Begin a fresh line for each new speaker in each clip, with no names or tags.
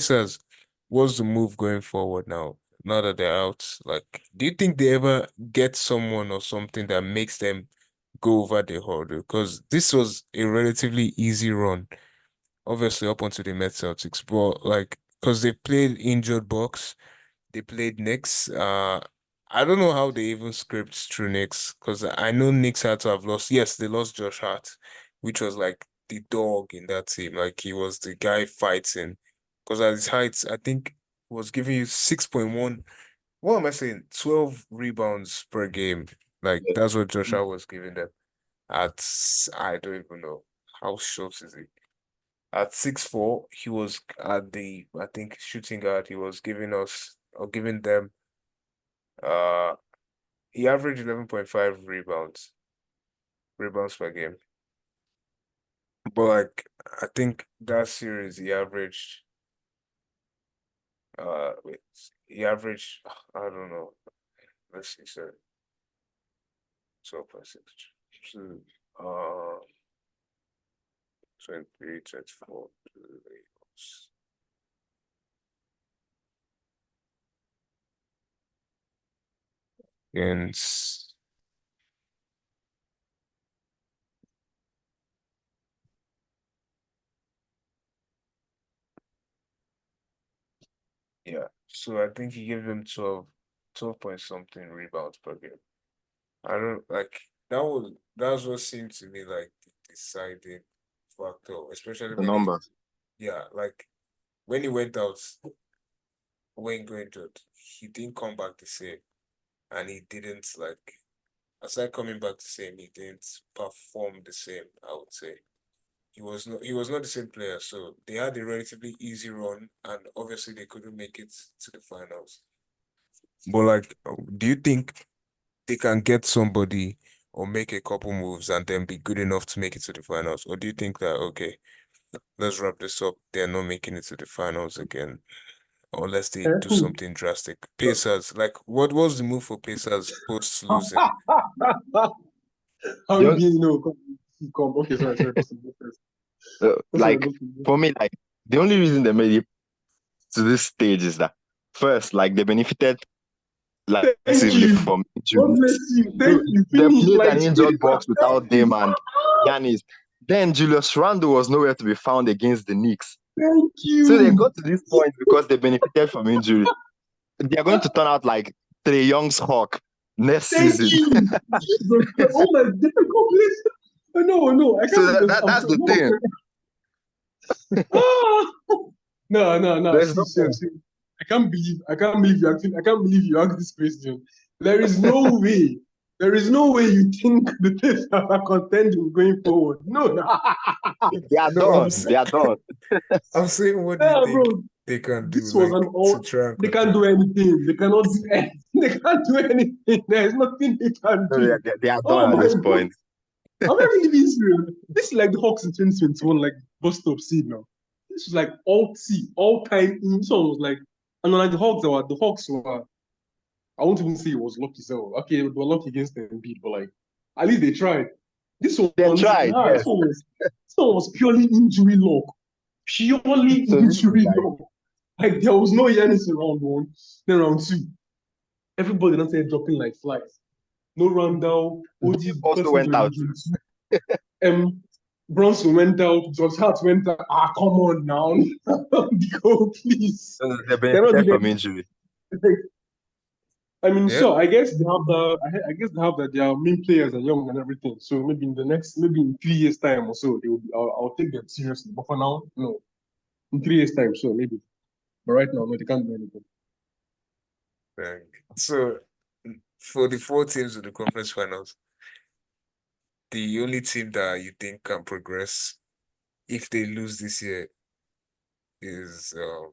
Says, what's the move going forward now? Now that they're out, like, do you think they ever get someone or something that makes them go over the hurdle? Because this was a relatively easy run, obviously up onto the Met Celtics, but like, because they played injured Bucks, they played Knicks. I don't know how they even scraped through Knicks, because I know Knicks had to have lost. Yes, they lost Josh Hart, which was like the dog in that team. Like he was the guy fighting. Because at his height, I think he was giving you 6.1. What am I saying? 12 rebounds per game. Like
Yeah.
that's what Joshua was giving them. At I don't even know how short is he. At 6'4", he was at the I think shooting guard. He was giving us or giving them uh he averaged 11.5 rebounds per game. But like I think that series he averaged wait, he averaged I don't know. Let's see, so 12.6 to uh 23, 24 against yeah. So I think he gave them 12 point something rebounds per game. I don't like that's what seemed to me like the deciding factor, especially
The
when he
numbers.
yeah, like when he went out, Wayne Greenwood, he didn't come back the same, and he didn't like aside coming back the same, he didn't perform the same, I would say. He was not the same player, so they had a relatively easy run, and obviously they couldn't make it to the finals. But like, do you think they can get somebody or make a couple moves and then be good enough to make it to the finals? Or do you think that okay, let's wrap this up, they're not making it to the finals again unless they do
Who?
something drastic? Pacers, like what was the move for Pacers post losing?
How
The
you
only,
being, come. Okay, sorry, go to the first. Go sorry,
like
go to the
for me, like the only reason they made it to this stage is that first, like they benefited like
Thank
massively
you.
from
God
injuries.
bless you.
So
Thank you.
they
Finish
played
like
an injured
Jesus.
box
Thank
without them
you.
and Giannis. Then Julius Randle was nowhere to be found against the Knicks.
Thank
So they
you.
got to this point because they benefited from injury. They are going to turn out like Trey Young's Hawk next
Thank
season.
you. Jesus Christ. Oh my God. God bless. No. I
So
can't because I'm
that's
so
the thing.
ah. No.
There's
See,
no
see, see. I can't believe you asked this question. There is no way. There is no way you think the Pacers are contending going forward. No.
they are
No, I'm
done.
saying,
They are done.
I'm saying, what do you
Yeah,
think
bro.
they can do,
This was
like,
an
to
all.
try and
They can't
contend?
do anything. They cannot do anything. They can't do anything. There is nothing they can
No,
do.
they are done
Oh
at
my
this
God.
point.
I'm not even being serious. This is like the Hawks in 2021, like bust up seed now. This was like all T, all time. This one was like, and like the Hawks were. I won't even say it was lucky. So okay, they were lucky against Embiid, but like at least they tried. This
They
one,
tried,
nah,
yes.
this one was purely injury luck. Purely
So this is
injury
like
luck. Like there was no Yanis in round one, then round two. Everybody don't say dropping like flies. No Randall,
Dave
OG's
also
Cousins
went
were
out.
injured too. Bronson went out, George Hart went out. Ah, come on now. Go, please.
So they
They're not
benefited
doing
from injury.
anything. I mean,
Yeah,
sure, I guess they have I guess they have that their main players are young and everything. So maybe in 3 years' time or so, they will be, I'll take them seriously. But for now, no. In 3 years' time, sure, maybe. But right now, no, they can't do anything.
dang. So for the four teams in the conference finals, the only team that you think can progress if they lose this year is I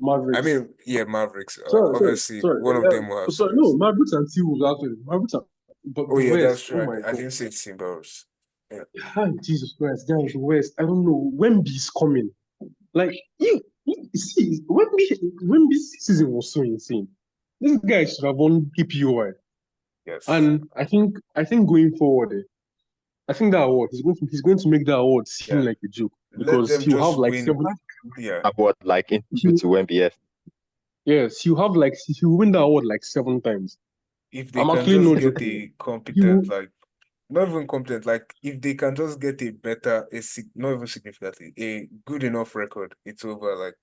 Mavericks.
mean, yeah, Mavericks.
Sorry, sorry,
Obviously,
sorry.
one of them will have to
Sorry, no,
lose.
Mavericks and T-Wolves actually. Mavericks are, but
Oh
the
yeah, that's
West, oh
true.
my
I
God.
didn't say Timberwolves. Yeah.
Hi, Jesus Christ, guys, the West. I don't know. Wemby's coming. Like, you see, Wemby's season was so insane. This guy should have won PPOI.
Yes.
And I think going forward, I think that award he's going to make that award seem
Yeah.
like a joke
Let
because
them
he'll have
just
like
win.
seven.
Yeah.
Award like in tribute to MBS.
Yes, he'll win that award like 7 times.
If they
I'm
can
actually
just
not
get
joking.
a
He will,
competent, like not even competent, like if they can just get a better, not even significantly, a good enough record, it's over. Like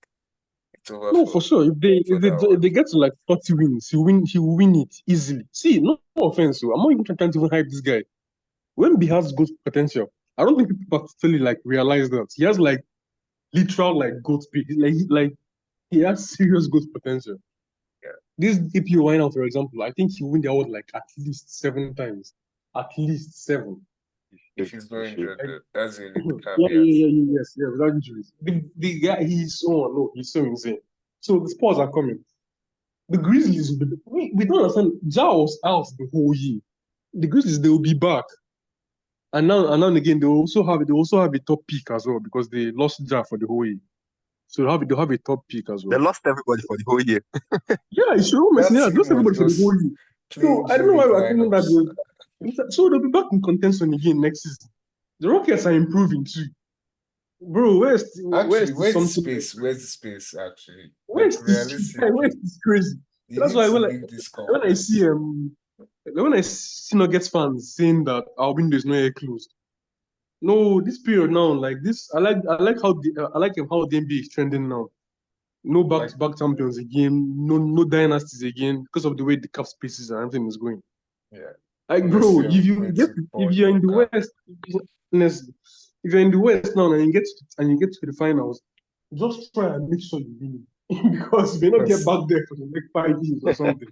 it's over
no, for sure. If they
for
if they
that
if
award.
they get to like 40 wins, he will win it easily. See, no offense, so I'm not even trying to even hype this guy. Wemby has good potential. I don't think people particularly like realize that he has like literal like goat speed. Like he has serious good potential.
Yeah.
This DPO right now, for example, I think he will win the award like at least 7 times. At least seven.
If he's not
Should.
injured,
Like,
that's the only
yeah,
caveat.
yeah, yeah, yeah, yes, yeah, without injuries. The guy, he's so insane. So the Spurs are coming. The Grizzlies, we don't understand. Ja was out the whole year. The Grizzlies, they will be back. And now and again, they also have a top pick as well because they lost Ja for the whole year. So they'll have a top pick as
They
well.
lost everybody for the whole year.
Yeah, it's sure
That
messing. Yeah, they
team
lost
was
everybody for the whole
just
year. So
playing
I don't know why
Zurich
we're thinking that
lineups.
so they'll be back in contention again next season. The Rockets are improving too. Bro,
Actually,
where's the
where's the
something
space?
else?
Where's the space? Actually, like
Where's this guy? Where's
realistically,
this crazy?
you
That's
need
why
to
when I
leave this
when I see
conference.
when I see Nuggets fans saying that our window is not yet closed. No, this period now, like this, I like how the NBA is trending now. No
Like
back-to-back champions again, no dynasties again because of the way the cap spaces and everything is going.
yeah,
Like, bro,
honestly,
if
I'm
you
going
get
to
if
burn
you're
your
in the
cap.
West, honestly, if you're in the West now and you get to the finals, just try and make sure you win because you may not get
Because
back there for the next 5 years or something.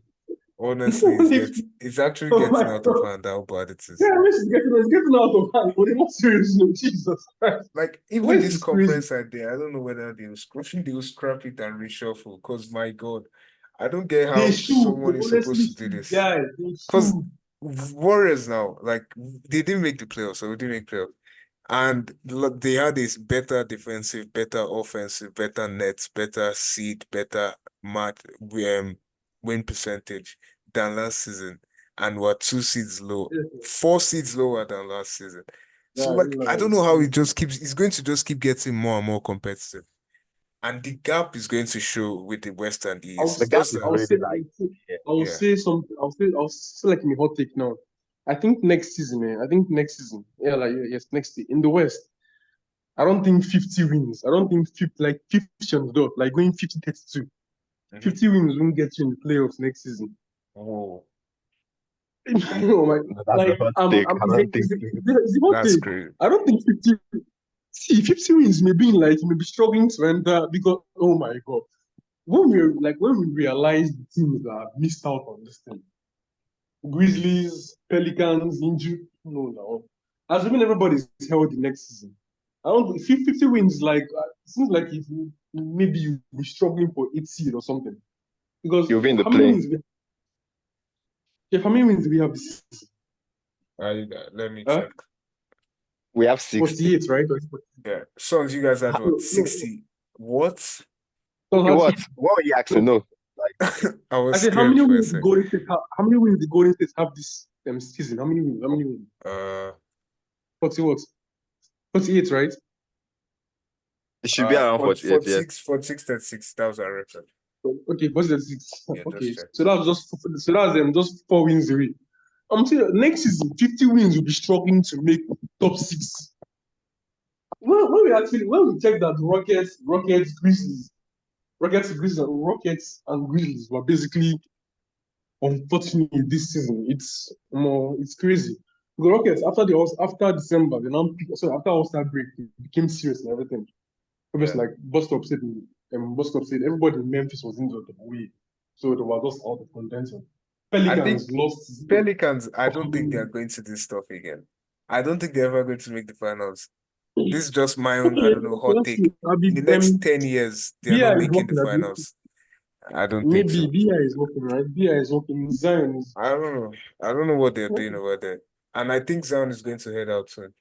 honestly, it's actually
Oh my
getting out of
god.
hand how bad it
Yeah,
is.
it's getting out of hand, but not serious, no, Jesus Christ.
Like even
West
this
is crazy.
conference idea, I don't know whether they'll scrap it and reshuffle. Because my God, I don't get
They
how
should, they
someone is
honestly
supposed to do
should,
this.
guys, they
Because
should.
Warriors now, like they didn't make the playoffs, so we didn't make playoffs. And look, they had this better defensive, better offensive, better nets, better seed, better mat win percentage than last season. And were 2 seeds low,
Yeah,
4 seeds lower than last season. So
yeah,
like I don't know
it's
how
crazy.
it's going to just keep getting more and more competitive. And the gap is going to show with the West and the
I'll,
East.
The
It's
gap
just
is
I'll say,
already like, yeah.
I'll
yeah.
say something. I'll say like in a hot take now. I think next season, I think next season, yeah, like yes, next year in the West. I don't think 50 wins. I don't think 50 like 50 on the dot, like going 50-32.
Mhm.
50 wins won't get you in the playoffs next season.
Whoa,
Oh my,
No, that's a
like
hot take. I don't think so.
it's a hot
that's
take.
crazy.
I don't think 50. See, 50 wins may be like you may be struggling to enter because oh my god. When we realize the teams that have missed out on this thing, Grizzlies, Pelicans, injury, no. Assuming everybody's healthy next season, I don't think 50 wins like it seems like if maybe you be struggling for 8 seed or something. Because
You'll be in the
how many
plane.
wins? How many wins do we have this season?
Let me
Huh?
check.
We have 60.
48, right?
Yeah. Songs, you guys had what?
No.
60. What?
So
Okay,
how,
what? What were you asking?
no.
No. Like,
I was
I said, how
scared
many
for a
wins the
sec.
Golden State have? How many wins the Golden State have this season? How many wins? How many wins?
Uh
40 what? 48, right?
it should be around 48, yeah.
46, 46, 36. That was our record.
Okay, what's that six?
Yeah, just
Okay, so
checked.
that's 4 wins away. I'm saying next season, 50 wins will be struggling to make top six. When we check that Rockets and Grizzlies were basically unfortunately this season. It's crazy. The Rockets after December, they now after All-Star break, it became serious and everything.
Yeah.
Obviously, like Bust said everybody in Memphis was injured the whole way, so they were just out of contention.
I think
Pelicans lost.
Pelicans, I don't think they're going to do stuff again. I don't think they're ever going to make the finals. This is just my own, I
Okay,
don't know, hot
let's see.
take. In the next 10 years, they're
BI
not
is
making the
working.
finals. I don't think
Maybe
so.
BI is working, right? BI is working. Zion is.
I don't know. I don't know what they're doing over there. And I think Zion is going to head out soon.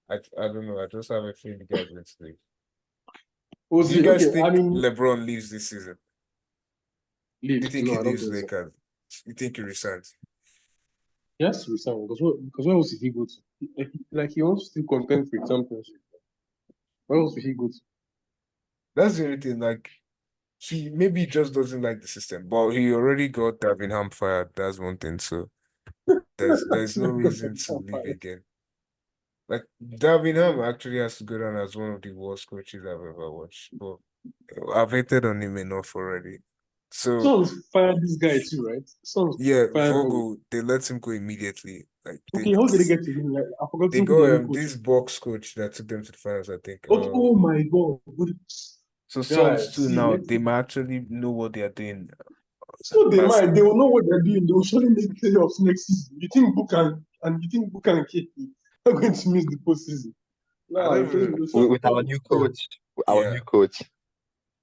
I don't know. I just have a feeling the guy's going to leave. Do you
Ozzy,
guys
okay, I
think
mean,
LeBron leaves this season? Do
leave.
you think he
No, I don't
leaves
think so.
Lakers? You think he resigns?
He has to resign because where else did he go to? Like he wants to still contend for a championship. Where else will he go to?
That's the only thing. Like he maybe just doesn't like the system, but he already got Davinham fired. That's one thing. So there's no reason to leave again. Like Davinham actually has to go down as one of the worst coaches I've ever watched. But I've hated on him enough already. So
Sons fired this guy too, right? Sons
yeah,
fired him.
Vogel, they let him go immediately. Like
Okay, how did they get to him? Like I forgot
they
who
got
the new coach
this
is.
box coach that took them to the finals, I think.
Okay, oh my god.
So Suns
Guys,
too
see,
now
next
they might actually know what they are doing.
so they
As
might, they will know what they're doing. They will surely make playoffs next season. You think Buka and KP are going to miss the postseason?
I
Nah,
don't
they'll
even
surely
With
make
our
the
new
playoffs.
coach, with our
yeah,
new coach.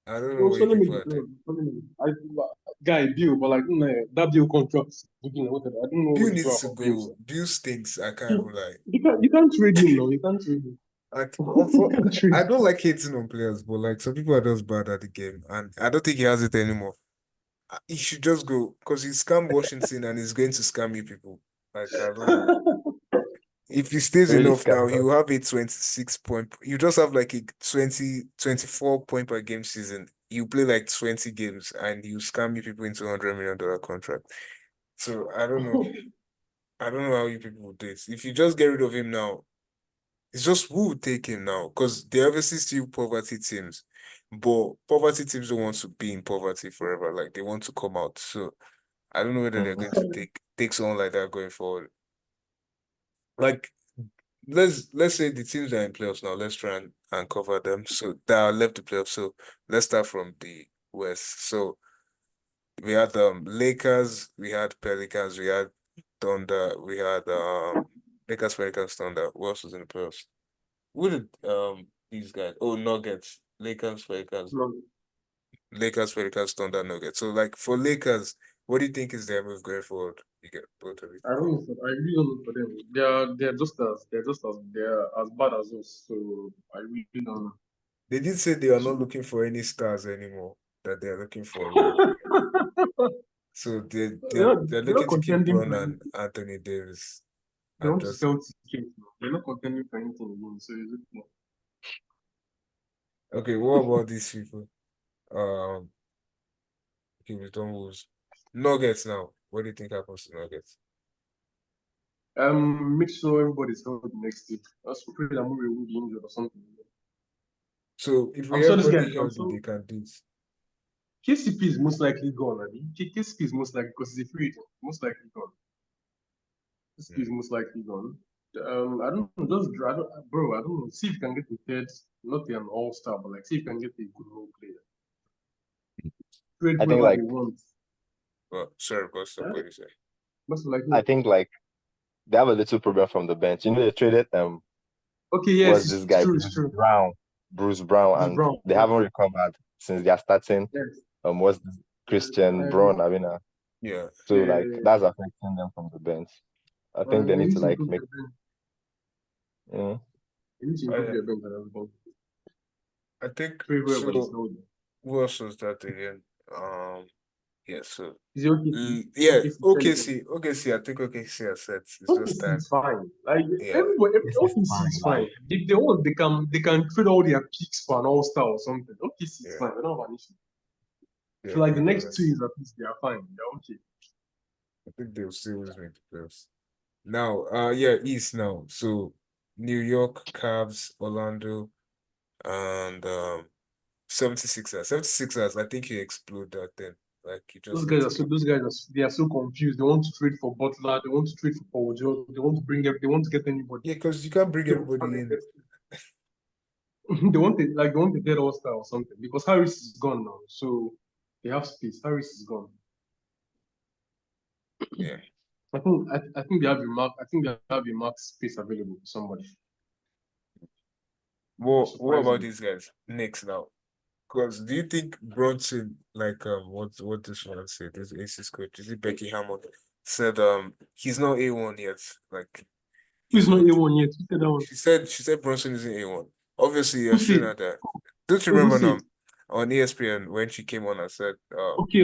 I don't know
They'll
what you
surely make
people
the
are doing.
playoffs. Guy, Bill, but like, nah, that Bill contract, whatever. I don't know
Bill
what is
needs
wrong
to
about Bill.
go. Bill stinks. I can't
You,
even lie.
you can't trade him, no. You can't trade him.
Like,
You can't trade
I
him.
don't like hating on players, but like some people are just bad at the game, and I don't think he has it anymore. He should just go because he scammed Washington and he's going to scam you people. Like, I don't know. If he stays
Really
enough now,
scammed
he
us.
will have a 26 point. You just have like a 20, 24 point per game season. You play like 20 games and you scam you people into $100 million contract. So I don't know. I don't know how you people would do it. If you just get rid of him now, it's just who would take him now? Because they're obviously still poverty teams. But poverty teams don't want to be in poverty forever. Like they want to come out. So I don't know whether they're going to
Mhm.
take someone like that going forward. Like let's say the teams that are in playoffs now. Let's try and cover them. So that are left the playoffs. So let's start from the West. So we had Lakers, we had Pelicans, we had Thunder, we had Lakers, Pelicans, Thunder. Who else was in the playoffs? Who did these guys? Oh, Nuggets, Lakers, Pelicans,
No,
Lakers, Pelicans, Thunder, Nuggets. So like for Lakers, what do you think is their move going forward? You get both of it.
I don't know. I really don't know for them. They're as bad as us. So I really don't
They did say they are not
know.
looking for any stars anymore. That they are looking for role. So they're
They're not
looking to keep
contending
Bron
for
and
anything.
Anthony Davis
They
and
want to
just
sell tickets now. They're not contending for anything again. So it's okay.
okay. What about these people? Um, okay, we don't lose Nuggets now. What do you think happens to Nuggets?
Make sure everybody's healthy next week. Let's pray that Murray will be injured or something.
So if
I'm
we
sure this guy.
everybody
I'm
healthy,
sure
they can do it.
KCP is most likely gone. KCP is most likely because he's a free agent. Most likely gone. KCP is
Mm.
most likely gone. I don't know. Bro. I don't know. See if you can get a third, not an all-star, but like see if you can get a good role player. Trade
I think
whoever they
like
want.
But sorry, Costa,
Yeah?
what do you say?
Most likely.
I think like they have a little problem from the bench. You know, they traded
Okay, yes,
what's this
it's
guy?
true, it's true.
Bruce Brown,
It's
and
Brown.
they haven't recovered since they are starting.
Yes.
What's this? Christian Brown? I mean,
Yeah,
so like that's affecting them from the bench. I think they
They
need
need
to
to
like
improve
make.
their bench.
You know,
They need to improve
I
their bench and everything.
I think
Trade whoever is
so.
holding.
Who else was that again? Yeah, so
Is it OKC?
yeah,
OKC Pelicans.
OKC. I think OKC has said it's just
OKC
time.
is fine. Like
Yeah,
everybody,
this is
OKC
fine.
is
Like
fine. If they want, they can trade all their picks for an all-star or something. OKC is
yeah,
fine. They don't have an issue.
yeah.
For like the
Be
next
honest.
2 years at least, they are fine. They're okay.
I think they'll still lose me the playoffs. Now, yeah, East now. So New York, Cavs, Orlando, and 76ers. 76ers, I think you explode that then. Like you just need to keep.
They are so confused. They want to trade for Butler. They want to trade for Paul George. They want to they want to get anybody.
Yeah, because you can't bring
So
everybody in.
they want a dead all-star or something because Harris is gone now. So they have space. Harris is gone.
Yeah.
I think they have a mark. I think they have a max space available for somebody. Not
What about
surprisingly.
these guys? Next now. Because do you think Bronson, like what this one said, this Aces coach, is it Becky Hammond, said he's not A1 yet. Like
Who
he
is not
would
A1 yet? Who said that one?
she said Bronson isn't A1. Obviously
Who
you're
said?
showing her that. Don't you
Oh, who
remember
said?
on ESPN when she came on and said
Okay.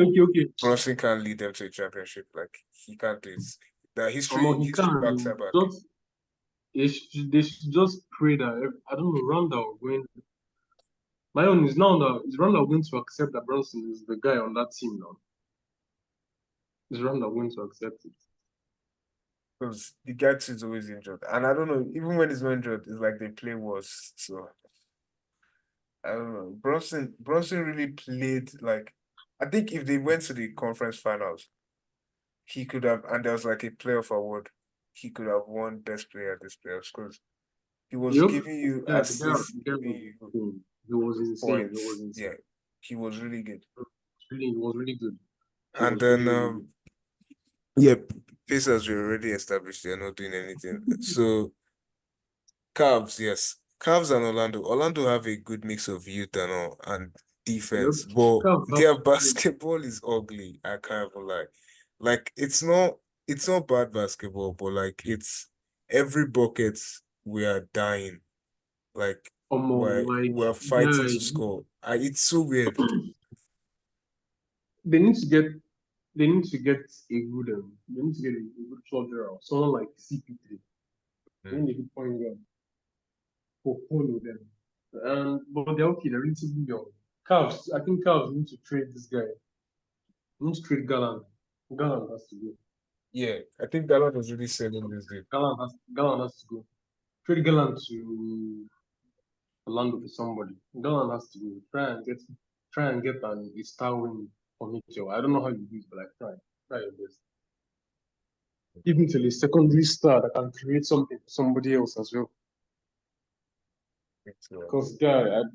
Bronson can't lead them to a championship, like he can't do it. That
He
history backs her
can
back.
just they should just pray that I don't know Randall going. My own is now that is Randall going to accept that Bronson is the guy on that team now? Is Randall going to accept it?
Because the guy too is always injured. And I don't know, even when he's not injured, it's like they play worse. So I don't know. Bronson really played like I think if they went to the conference finals, he could have and there was like a playoff award, he could have won best player this playoffs because he was
Yep.
giving you
Yeah,
assists,
the guy
giving
was
you
insane. He was insane. He was
points.
insane.
Yeah, he was really good.
He was really good. He
And
was
then
really, really good.
yeah, Pacers were already established, they're not doing anything. So Cavs, yes. Cavs and Orlando. Orlando have a good mix of youth and all and
Yep.
defense, but
Cavs have
their
to play.
basketball is ugly. I can't even lie. Like it's not bad basketball, but like it's every bucket we are dying. Like
Like
we're fighting
guy,
to score. It's so weird.
they need to get they need to get a good they need to get a good soldier out. Someone like CP3. They
Mm.
need a good point guard for follow them. But they're okay, they're relatively young. Cavs, I think Cavs need to trade this guy. They need to trade Garland. Garland has to go.
Yeah, I think Gallant was really selling this dude.
Garland has to go. Trade Garland to Orlando for somebody. Garland has to go. Try and get a star wing for Mitchell. I don't know how you do it, but like try your best. Give him till a secondary star that can create something for somebody else as well.
So,
Because that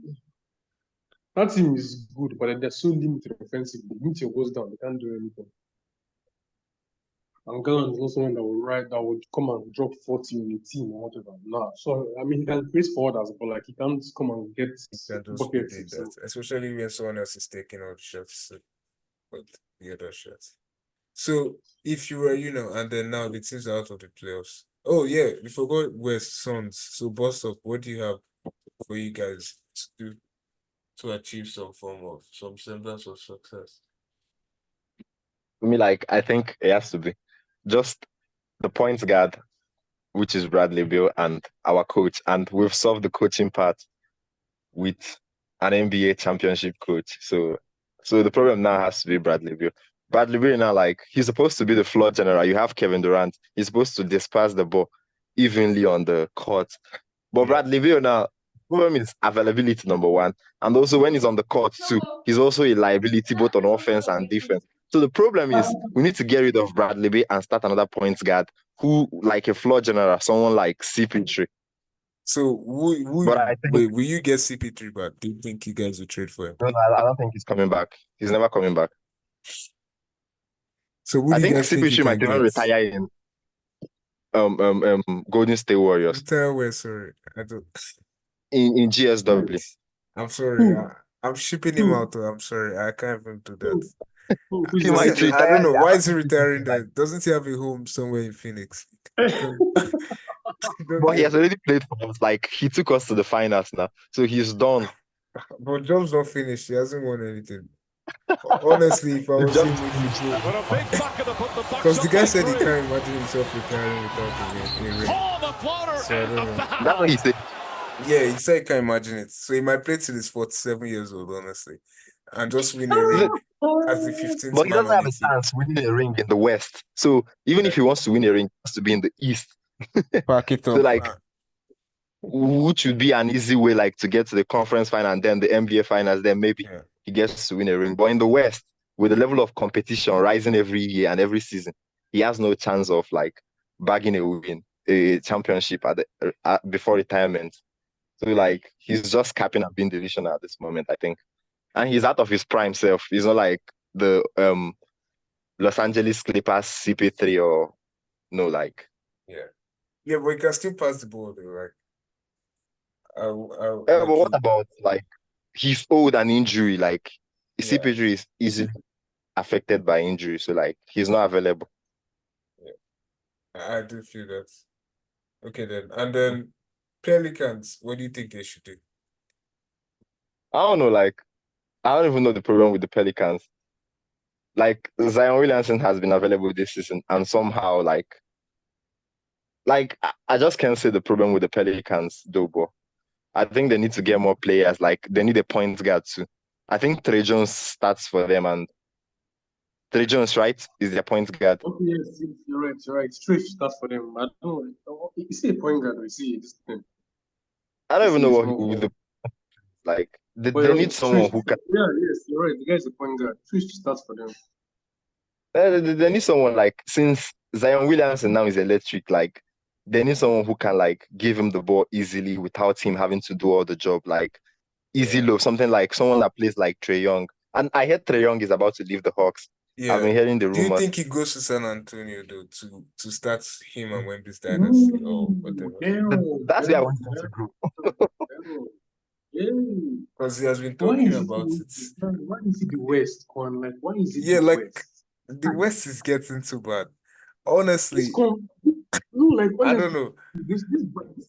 team is good, but they're so limited offensively. Mitchell goes down, they can't do anything. And Garland is not someone that would come and drop 40 on the team or whatever. Nah. So I mean he can create for others, but like he can't come and get
you can just be
buckets
doing that,
himself.
especially when someone else is taking all the shots, but the other shots. So if you were, and then now the teams are out of the playoffs. Oh yeah, we forgot West Suns. So bust up, what do you have for you guys to do to achieve some form of some semblance of success?
For me, like I think it has to be just the point guard, which is Bradley Beal, and our coach. And we've solved the coaching part with an NBA championship coach. So the problem now has to be Bradley Beal. Bradley Beal now, like he's supposed to be the floor general. You have Kevin Durant. He's supposed to disperse the ball evenly on the court. But
Yeah.
Bradley Beal now, problem is availability number one. And also when he's on the court too, he's also a liability both on offense and defense. So the problem is we need to get rid of Bradley Beal and start another point guard who like a floor general, someone like CP3.
So
But I think
wait, will you get CP3 back? Do you think you guys will trade for him?
no, I don't think he's coming back. He's never coming back.
So who
I
do you
think
guys think you
CP3 might
can
even
get?
retire in Golden State Warriors
Retire where, sorry. I don't
in GSW.
I'm sorry.
Who?
I'm shipping him
Who?
out. I'm sorry. I can't even do that.
Who? Who's
He
your
might
Doesn't I
retire.
don't know.
I
Why
don't
is he
think CP3
retiring
like,
there? Doesn't he have a home somewhere in Phoenix? He can don't
but he
get
has already played for us. Like he took us to the finals now, so he's done.
but job's not finished. He hasn't won anything. Honestly, if I
The
was
job
him,
is
we should
finished
go.
now.
But a big bucket to put the Bucks
Because the
up
guy
by
said he
three.
can't imagine himself retiring without a ring.
Oh, the floater
So I
and
don't
the
know.
That's what he
foul.
said.
Yeah, he said he can't imagine it. So he might play till he's 47 years old, honestly. And just win a ring as the 15th
But he
man
doesn't
on
have
the
a
team.
chance winning a ring in the West. So even
Yeah.
if he wants to win a ring, it has to be in the East.
Pack it
So
up.
like, which would be an easy way, like to get to the conference final and then the NBA finals. Then maybe
Yeah.
he gets to win a ring. But in the West, with the level of competition rising every year and every season, he has no chance of like bagging a win, a championship before retirement. So like, he's just capping and being delusional at this moment, I think. And he's out of his prime self. He's not like the Los Angeles Clippers CP3 or no, like
Yeah. Yeah, but he can still pass the ball though. Like
but
like
what about like he's old and injury? Like
yeah,
CP3 is easily affected by injury, so like he's not available.
yeah. I do feel that. Okay then. And then Pelicans, what do you think they should do?
I don't know, like I don't even know the problem with the Pelicans. Like Zion Williamson has been available this season, and somehow like like I just can't see the problem with the Pelicans, though, but I think they need to get more players. Like they need a point guard too. I think Trey Jones starts for them, and Trey Jones, right, is their point guard.
Okay, yes, you're right. You're right. Trish starts for them. I don't know. Is he a point guard or is he this thing?
I don't
Is
even
he
know
a
what
small
with
forward?
the like.
But
They need someone
Trish,
who can.
yeah, yes, you're right. The guy's a point guard. Trish starts for them.
They need someone like since Zion Williamson now is electric. Like they need someone who can like give him the ball easily without him having to do all the job. Like easy
Yeah.
low, something like someone that plays like Trey Young. And I heard Trey Young is about to leave the Hawks. I've
Yeah.
been hearing the
Do you
rumors.
think he goes to San Antonio though to start him and Wemby's dynasty or
Ooh,
whatever?
damn,
That's where I
damn,
want them to go.
damn, damn.
Because he has been
Why
talking
is it
about
always
it.
why is it the West, Kwan? Like, why is it
Yeah,
the
like
West?
the West is getting too bad.
This
Honestly,
con no, like
I don't
honestly,
know.
this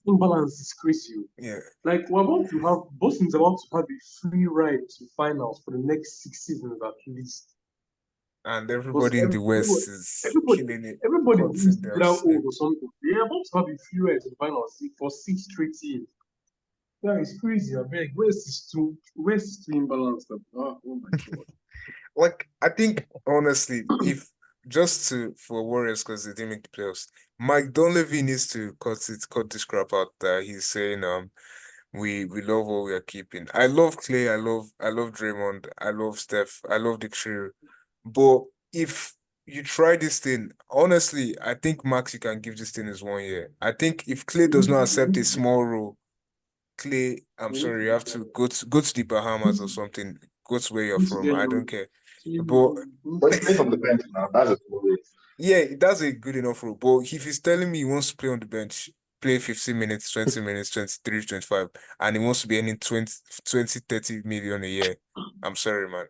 imbalance is crazy.
Yeah.
Like we're about to have Boston's about to have a free ride to finals for the next 6 seasons at least.
And
Because
everybody in the West is
everybody,
killing it,
everybody is
cutting their
either
slack.
old or something. They're about to have a free ride to the finals for 6 straight years. Yeah, it's crazy. I beg. West is too imbalanced. Oh my god.
Like, I think honestly, if just to for Warriors because they didn't make the playoffs, Mike Dunleavy needs to cut this crap out that he's saying we love what we are keeping. I love Clay, I love Draymond, I love Steph, I love the trio. But if you try this thing, honestly, I think max you can give this thing is 1 year. I think if Clay
We
does
need
not
to,
accept a small role, Clay, I'm
we need to
sorry, you
get
have to go to the Bahamas or something. Go to where you're
we need to
from.
get
I
young.
don't care.
We
But
need
But
to
he's playing
get
from the
young.
bench now. That's a small race.
yeah, that's a good enough role. But if he's telling me he wants to play on the bench, play 15 minutes, 20 minutes, 23, 25, and he wants to be earning 20, 30 million a year, I'm sorry, man.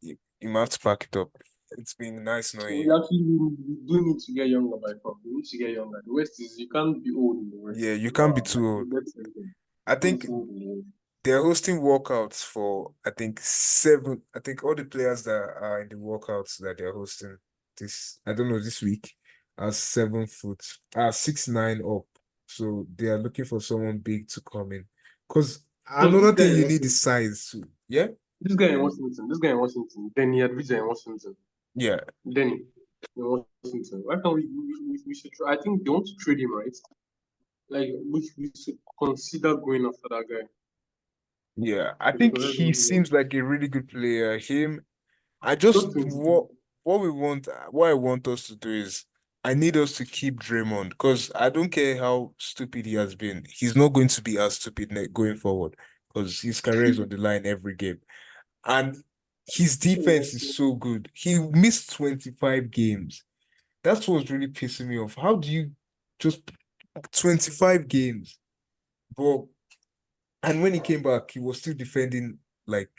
You might have to pack it up. It's been nice knowing
We
you.
actually we do need to get younger by far. We need to get younger. The West is you can't be old in the
Yeah,
West.
you can't be
Wow,
too
like
old.
that's something.
I
Can't
think
be old in the West.
they're hosting walkouts for I think seven. I think all the players that are in the walkouts that they're hosting this I don't know this week are 7 foot 6'9" up. So they are looking for someone big to come in. Because
So this
another
guy
thing
in
you need
Washington,
is size too. Yeah?
this guy in Washington, Denny Advija in Washington,
Yeah.
Denny in Washington. Why can't we should try? I think they want to trade him, right? Like we should consider going after that guy.
Yeah. I
We should
think
consider
he
going
seems like a really good player. I just
just 22.
what I want us to do is I need us to keep Draymond because I don't care how stupid he has been. He's not going to be as stupid going forward because his career is on the line every game. And his defense is so good. He missed 25 games. That's what's really pissing me off. How do you just 25 games? But and when he came back, he was still defending like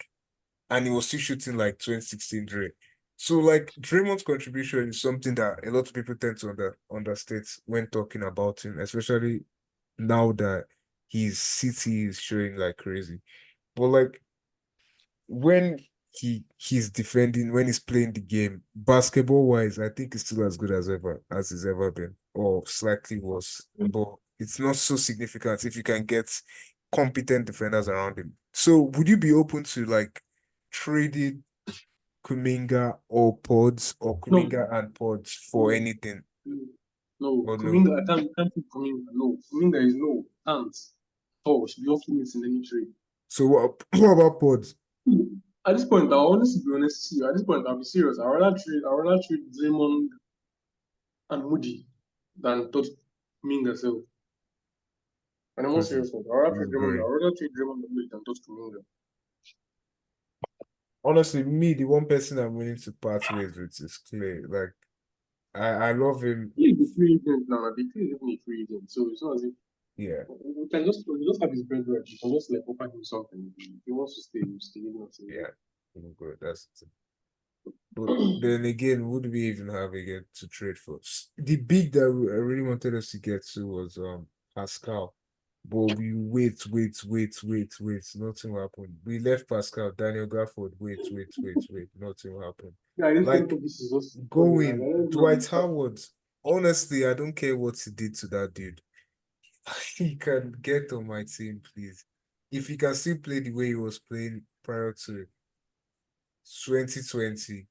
and he was still shooting like 2016 Dre. So like Draymond's contribution is something that a lot of people tend to understate when talking about him, especially now that his city is showing like crazy. But like when he's defending, when he's playing the game, basketball wise, I think it's still as good as he's ever been, or slightly worse. But it's not so significant if you can get competent defenders around him. So would you be open to like trading Kuminga or
No,
Kuminga and Pods for
no,
anything?
no.
Or no?
Kuminga, I can't pick Kuminga. No, Kuminga is no. Can't. Oh, should be off limits in any trade.
So what, what about Pods?
At this point, I'll honestly be honest to you. At this point, I'll be serious. I rather trade Draymond and Moody than touch Kuminga self. And I'm more
Because
serious. I'll rather
he's
trade Draymond.
going.
I'll rather trade Draymond and Moody than touch Kuminga.
Honestly, me, the one person I'm willing to part ways with is Clay. Like I love him.
He is a free agent now. The Clay is even a free agent, so it's not as if
Yeah,
we just have his bread right. We can just like offer him something. If he wants to stay, he'll stay. If not, he'll
yeah. Good. That's it. But then again, would we even have again to trade for? The big that I really wanted us to get to was Pascal. But we wait. Nothing happened. We left Pascal, Daniel Gafford, wait. Nothing happened.
Yeah, this kind
Like
of this is just funny. Like I
going
don't know.
Dwight Howard. honestly, I don't care what he did to that dude. He can get on my team, please. If he can still play the way he was playing prior to 2020,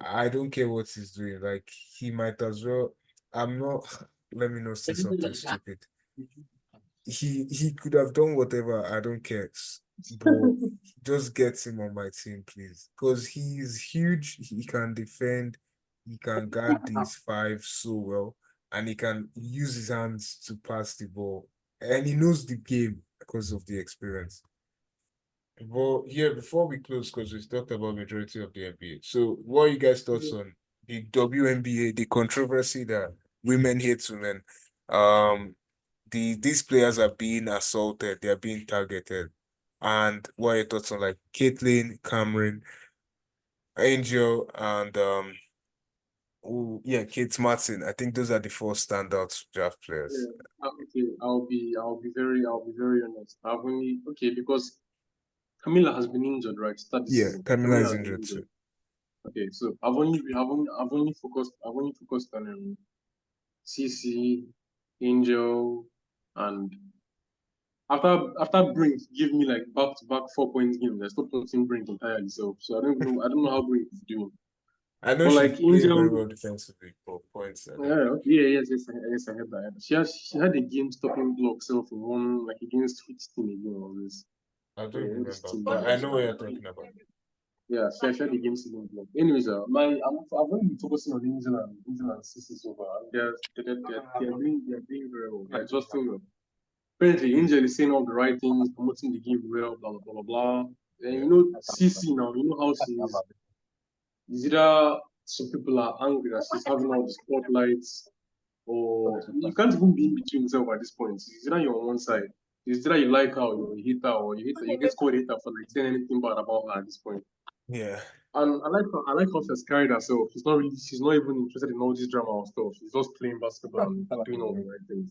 I don't care what he's doing. Like, he might as well. I'm not. Let me not say something stupid. He could have done whatever. I don't care. But just get him on my team, please. Because he's huge. He can defend. He can guard these five so well. And he can use his hands to pass the ball. And he knows the game because of the experience. Well, yeah, before we close, because we've talked about majority of the NBA. So what are you guys' thoughts on the WNBA, the controversy that women hate women? These players are being assaulted, they're being targeted. And what are your thoughts on like Caitlin, Cameron, Angel, and Kate Martin? I think those are the four standout draft players.
Okay, I'll be very honest. I've only because Camila has been injured, right? Start this
Yeah,
season.
Camila is
has been
injured too.
Okay, so I've only focused on CC, Angel, and after Brink give me like back to back 4 points games, I stopped putting Brink entirely. So I don't know how Brink is doing.
I know
But
she's
like
playing very
Angel,
well defensively for points, I think.
yes, I heard that. She had a game stopping block self in one like against which team again was this?
I don't
What this
remember,
team
but I
was?
know what you're talking about.
Yeah, she had a game stealing block. Anyways, I've only been focusing on Angel and CC so far. And they're doing very well. They're just doing well. Apparently, Angel is saying all the right things, promoting the game well, blah blah blah blah blah. And
Yeah.
you know, CC now, you know how she is. Is either some people are angry that she's having all the spotlights, or you can't even be in between yourself at this point. It's either you're on one side. It's either you like her or you hate her, or you get called a hater for like saying anything bad about her at this point.
Yeah.
And I like how she's carried herself. She's not even interested in all this drama or stuff. She's just playing basketball and doing all the right things.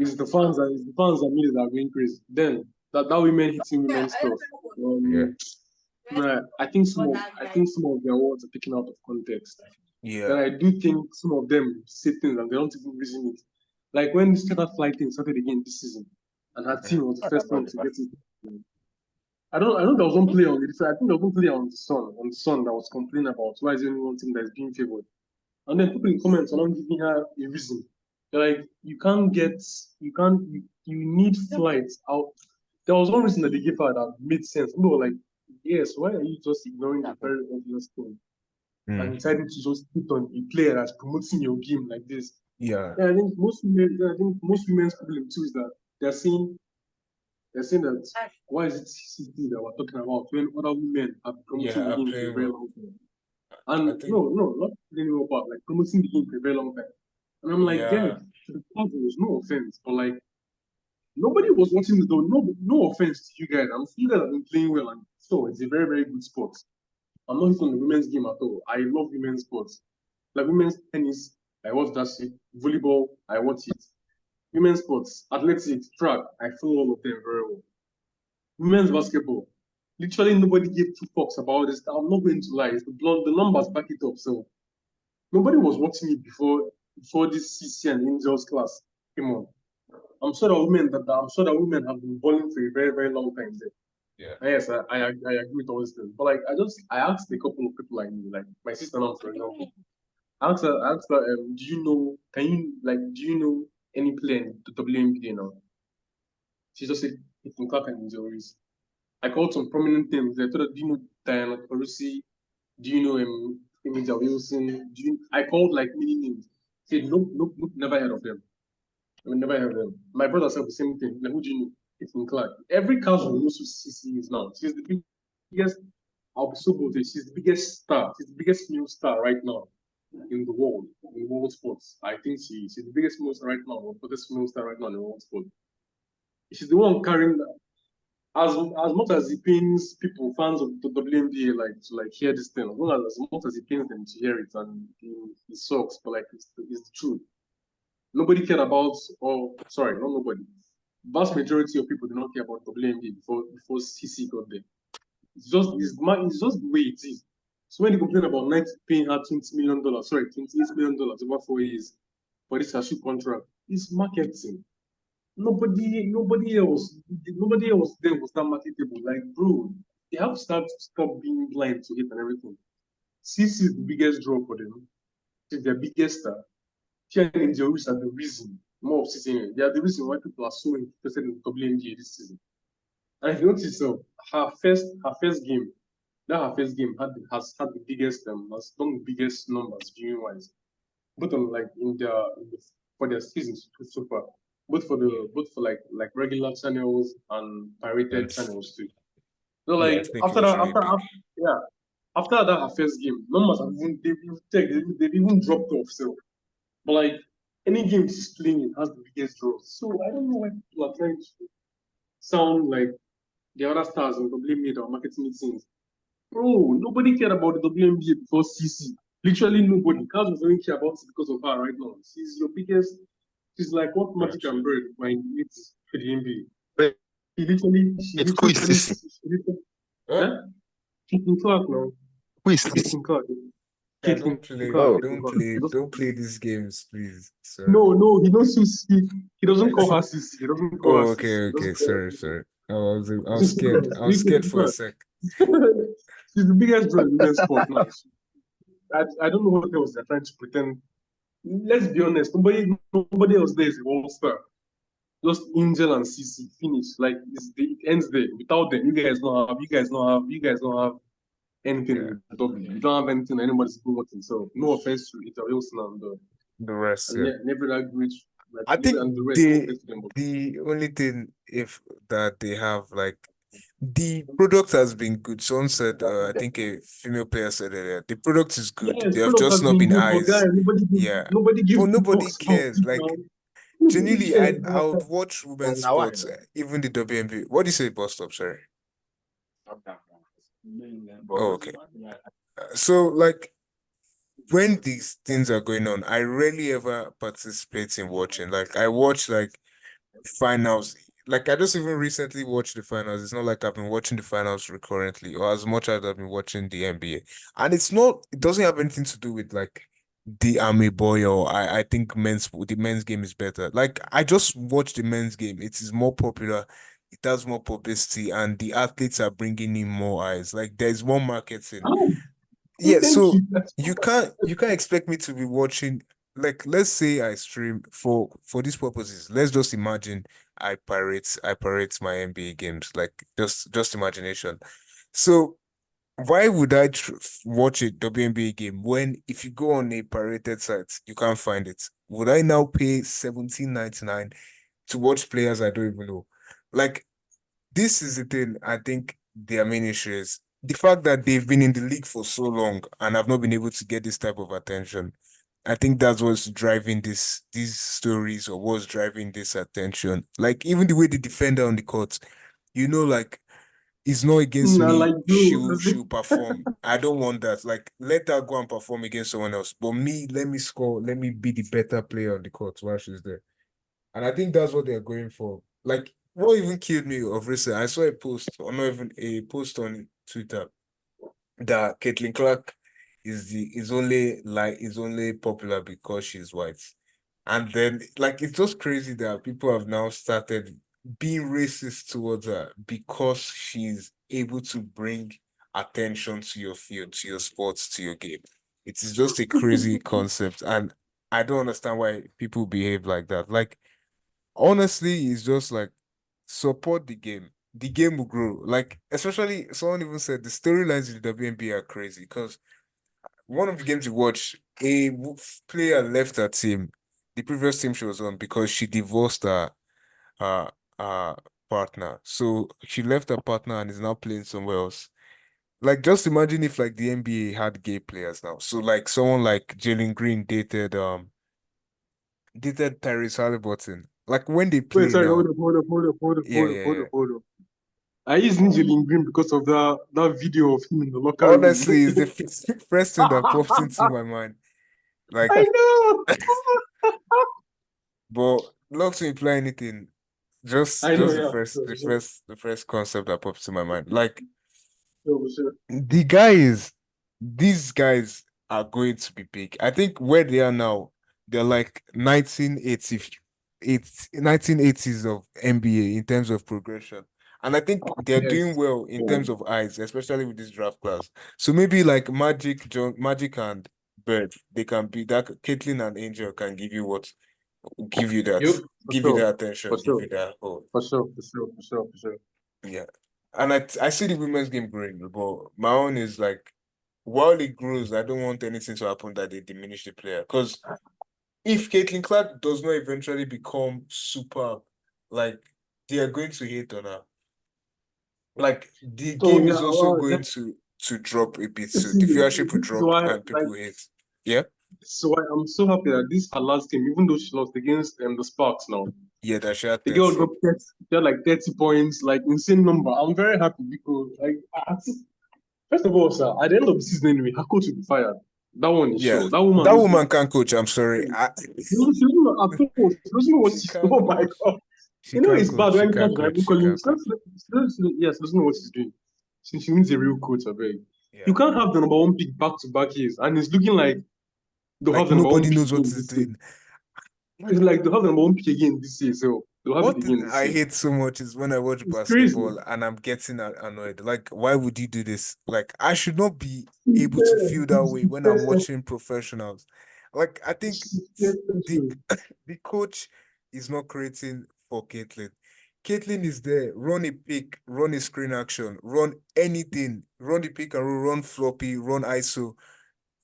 It's the fans that made it are going crazy. Then that women hitting women stuff.
Yeah.
Nah, I think some of their words are taken out of context. Then
Yeah.
I do think some of them say things and they don't even reason it. Like when Scatter Flight thing started again this season, and her team was the first one to get it. I know there was one player on the I think there was one player on the Sun that was complaining about why is the only one team that is being favored. And then people in comments are not giving her a reason. They're like, you need flights out. There was one reason that they gave her that made sense. People were like, yes, why are you just ignoring the very obvious thing and deciding to just put on a player that's promoting your game like this?
Yeah.
I think most women's problem too is that they're saying that why is it CCT that we're talking about when other women are promoting the
I
game for
play
a very
well.
long time?
I
And
think
no, not playing well, but like promoting the game for a very long time. And I'm like,
yeah.
guys, to the Cowboys, no offense, but like nobody was watching the door. No offense to you guys. You guys have been playing well, and so it's a very, very good sport. I'm not into the women's game at all. I love women's sports. Like women's tennis, I watch that shit. Volleyball, I watch it. Women's sports, athletics, track, I follow all of them very well. Women's basketball, literally nobody gave two fucks about this. I'm not going to lie. It's the numbers back it up. So nobody was watching it before this CC and Angels class came on. I'm sure that women have been balling for a very, very long time there.
Yeah.
And yes, I agree with all this thing. But like I asked a couple of people like me, like my sister now, for example. I asked her, do you know any player in the WNBA now? She just said Caitlinclark and injuries. I called some prominent names. I told her, do you know Diana Taurasi? Do you know Emilia Wilson? I called like many names. She said, nope, never heard of them. I mean, never heard of them. My brother said the same thing. Like, who do you know? Caitlinclark. Every casual knows who CC is now. She's the biggest, I'll be so bold. She's the biggest star. She's the biggest female star right now in the world sports. I think she's the biggest female star right now, or biggest female star right now in the world sport. She's the one carrying as much as it pains people, fans of the WNBA, like to like hear this thing, as much as it pains them to hear it, and it sucks, but like it's the truth. Nobody cared about, or sorry, not nobody. Vast majority of people did not care about WNBA before CC got there. It's just the way it is. So when they complain about Nike paying her $20 million, sorry, $28 million over 4 years for this her shoe contract, it's marketing. Nobody else there was that marketable. Like, bro, they have to stop being blind to it and everything. CC is the biggest draw for them. She's their biggest star. She and Injuries are the reason more of season. They are the reason why people are so interested in WNBA this season. And if you notice, her first game, her first game has had the biggest has done the biggest numbers viewing wise, both on like for their seasons so far, both for like regular channels and pirated
That's
channels too. So
yeah, I
like
think it was really big.
after that her first game, numbers have even they've even dropped off. So, but like any game she's playing has the biggest draws. So I don't know why people are trying to sound like the other stars in WNBA or marketing meetings. Bro, nobody cared about the WNBA before CC. Literally nobody. Cars was only care about it because of her right now. She's your biggest. She's like what Magic and
Gotcha.
Bird might need for the NBA.
Wait,
She
who is
literally,
Sissy?
Huh?
huh? Caitlin Clark now.
Who is Sissy?
Caitlin Clark.
Yeah,
Caitlin
Oh,
Caitlin Clark.
don't play these games, please. Sorry.
No, he knows he doesn't call her CC. He doesn't call her
Oh,
CC.
okay,
He
okay.
doesn't call her
Sorry,
CC.
sorry. I was
She's
scared. I was scared
Caitlin
for a
Clark.
sec.
She's the biggest draw in women's sport now. I don't know what else they're trying to pretend. Let's be honest, nobody else there is a world star. Just Angel and CC finish. Like it ends there. Without them, you guys don't have anything
Yeah,
in the W. You don't have anything anybody's promoting. So no offense to Ita Wilson
the rest,
and
yeah.
never that great like
I think
and the rest, no offense to them. But
the only thing if that they have like the product has been good. Someone said, I think a female player said earlier, the product is good.
yes,
They have
product
just
has
not
been
been
good, but guys,
eyes. Yeah,
nobody gives
but
two
nobody
fucks about
cares.
it now.
Like
Nobody
genuinely,
cares.
I would watch women's
now I
sports,
know.
even the WNBA. What do you say, boss stop? Sorry. Oh, okay. So like when these things are going on, I rarely ever participate in watching. Like I watch like finals. Like I just even recently watched the finals. It's not like I've been watching the finals recurrently or as much as I've been watching the NBA. And it doesn't have anything to do with like the army boy or I think the men's game is better. Like I just watch the men's game. It is more popular. It has more publicity and the athletes are bringing in more eyes. Like there's more marketing.
Oh,
Yeah,
thank
so
you. That's
you can't expect me to be watching like let's say I stream for these purposes. Let's just imagine I pirate my NBA games like just imagination. So why would I watch a WNBA game when if you go on a pirated site you can't find it? Would I now pay 17.99 to watch players I don't even know? Like this is the thing I think their main issue is the fact that they've been in the league for so long and have not been able to get this type of attention. I think that's what's driving these stories or what's driving this attention. Like even the way the defender on the court, like it's not against
like
me.
bro.
She'll perform. I don't want that. Like let her go and perform against someone else. But me, let me score. Let me be the better player on the court while she's there. And I think that's what they're going for. Like, what even killed me of recent, I saw a post, or not even a post on Twitter that Caitlin Clark is only popular because she's white. And then like it's just crazy that people have now started being racist towards her because she's able to bring attention to your field, to your sports, to your game. It is just a crazy concept. And I don't understand why people behave like that. Like honestly, it's just like support the game. The game will grow. Like, especially someone even said the storylines in the WNBA are crazy because one of the games you watch, player left her team, the previous team she was on because she divorced her, her partner. So she left her partner and is now playing somewhere else. Like, just imagine if like the NBA had gay players now. So like someone like Jalen Green dated Tyrese Halliburton. Like when they
Wait,
play
sorry,
now, yeah, yeah, yeah.
hold up. I use Ninja Green because of that video of him in the locker room.
Honestly, it's the first thing that pops into my mind. Like,
I know.
but not to imply anything, just
I know,
just the
yeah.
first
Sure,
the
sure.
first the first concept that pops to my mind. Like
Sure, sure.
the guy is these guys are going to be big. I think where they are now, they're like 1980s of NBA in terms of progression. And I think they're doing
Yes.
well in
Yeah.
terms of eyes, especially with this draft class. So maybe like Magic and Bird, they can be that. Caitlin and Angel can give you give you that,
Yep. For
give you
sure.
that
For
attention, give
sure.
you that whole.
For sure. For sure. For sure. For sure.
Yeah. And I see the women's game growing, but my own is like while it grows, I don't want anything to happen that they diminish the player. Because if Caitlin Clark does not eventually become superb, like they are going to hate on her. Like the
So
game
yeah,
is also going to drop a bit. So the
see,
viewership will
this is
drop
why
and
like
people hate. Yeah?
this is why I'm so happy that this is her last game, even though she lost against the Sparks now.
Yeah, that she had
The girl
30.
dropped 30, she had like 30 points, like insane number. I'm very happy because like first of all, sir, at the end of the season anyway, her coach will be fired. That one is
Yeah.
sure. That woman
That
doesn't
woman can't coach, I'm sorry.
she doesn't know at all. She doesn't know what
She
she's
can't
oh my
coach.
god.
She
You know
can't
it's
coach.
bad
She
when
can't
coaches are
coach.
even
She
calling.
can't coach.
Yes, she doesn't know what she's doing. She needs a real coach, I beg.
Yeah.
You can't have the number one pick back to back years, and it's looking like they'll have
Like
the number one
nobody
pick
knows what
again
he's
this year.
doing.
It's like they'll have the number one pick again this year, so they'll have it
What
again this
I
year.
hate so much is when I watch
It's crazy.
basketball and I'm getting annoyed. Like, why would you do this? Like, I should not be
It's
able to
fair.
feel that way
It's
when I'm
fair.
watching professionals. Like, I think
It's fair.
the the coach is not creating for Caitlin. Caitlin is there. Run a pick, run a screen action, run anything, run the pick and roll, run floppy, run ISO.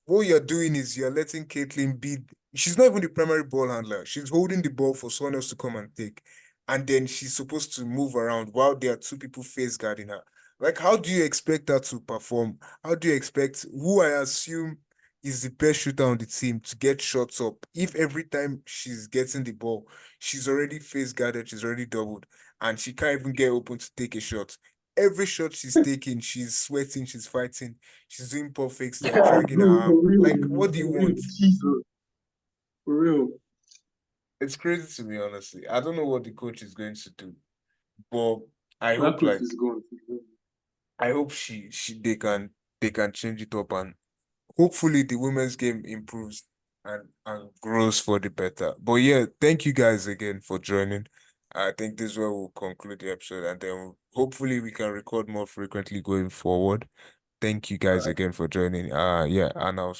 What you're doing is you're letting Caitlin be. She's not even the primary ball handler. She's holding the ball for someone else to come and take. And then she's supposed to move around while there are two people face guarding her. Like, how do you expect her to perform? How do you expect who I assume is the best shooter on the team to get shots up if every time she's getting the ball, she's already face guarded, she's already doubled, and she can't even get open to take a shot? Every shot she's taking, she's sweating, she's fighting. She's doing perfects, they're
Yeah,
dragging her
bro,
arm.
for real,
Like, what do you
for real.
want?
Jesus, for real.
It's crazy to me, honestly. I don't know what the coach is going to do, but I
That
hope
coach
like
is gone.
I hope she they can change it up and hopefully the women's game improves and grows for the better. But yeah, thank you guys again for joining. I think this is where we'll conclude the episode and then hopefully we can record more frequently going forward. Thank you guys again for joining. Yeah, and I'll